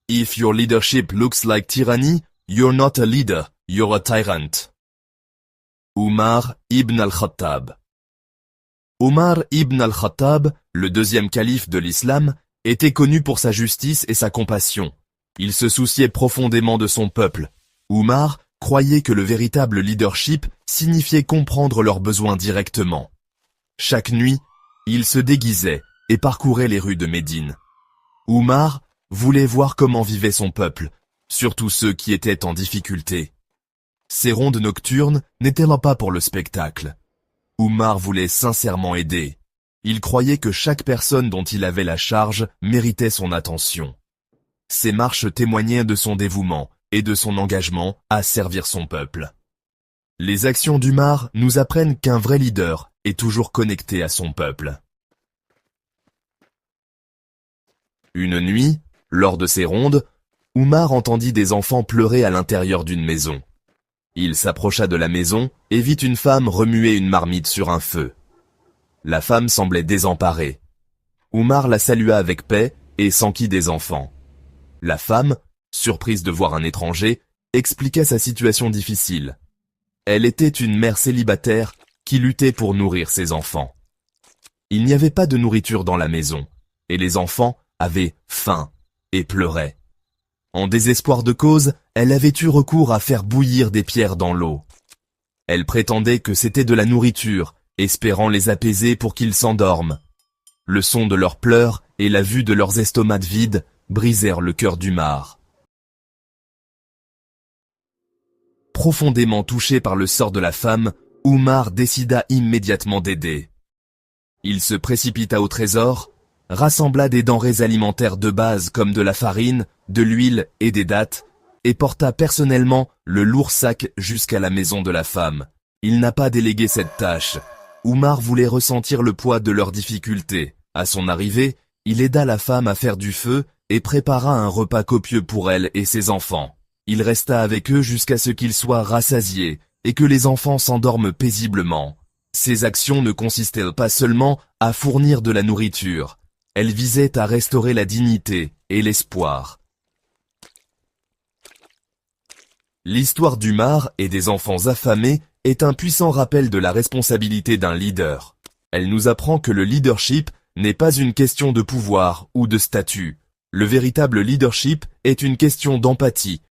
If your leadership looks like tyranny, you're not a leader, you're a tyrant. Umar ibn al-Khattab. Omar ibn al-Khattab, le deuxième calife de l'islam, était connu pour sa justice et sa compassion. Il se souciait profondément de son peuple. Umar croyait que le véritable leadership signifiait comprendre leurs besoins directement. Chaque nuit, il se déguisait et parcourait les rues de Médine. Umar voulait voir comment vivait son peuple, surtout ceux qui étaient en difficulté. Ces rondes nocturnes n'étaient là pas pour le spectacle. Umar voulait sincèrement aider. Il croyait que chaque personne dont il avait la charge méritait son attention. Ces marches témoignaient de son dévouement et de son engagement à servir son peuple. Les actions d'Umar nous apprennent qu'un vrai leader est toujours connecté à son peuple. Une nuit, lors de ces rondes, Umar entendit des enfants pleurer à l'intérieur d'une maison. Il s'approcha de la maison et vit une femme remuer une marmite sur un feu. La femme semblait désemparée. Umar la salua avec paix et s'enquit des enfants. La femme, surprise de voir un étranger, expliqua sa situation difficile. Elle était une mère célibataire qui luttait pour nourrir ses enfants. Il n'y avait pas de nourriture dans la maison, et les enfants avaient faim et pleuraient. En désespoir de cause, elle avait eu recours à faire bouillir des pierres dans l'eau. Elle prétendait que c'était de la nourriture, espérant les apaiser pour qu'ils s'endorment. Le son de leurs pleurs et la vue de leurs estomacs vides brisèrent le cœur d'Umar. Profondément touché par le sort de la femme, Umar décida immédiatement d'aider. Il se précipita au trésor, rassembla des denrées alimentaires de base comme de la farine, de l'huile et des dattes, et porta personnellement le lourd sac jusqu'à la maison de la femme. Il n'a pas délégué cette tâche. Umar voulait ressentir le poids de leurs difficultés. À son arrivée, il aida la femme à faire du feu et prépara un repas copieux pour elle et ses enfants. Il resta avec eux jusqu'à ce qu'ils soient rassasiés et que les enfants s'endorment paisiblement. Ces actions ne consistaient pas seulement à fournir de la nourriture. Elles visaient à restaurer la dignité et l'espoir. L'histoire d'Umar et des enfants affamés est un puissant rappel de la responsabilité d'un leader. Elle nous apprend que le leadership n'est pas une question de pouvoir ou de statut. Le véritable leadership est une question d'empathie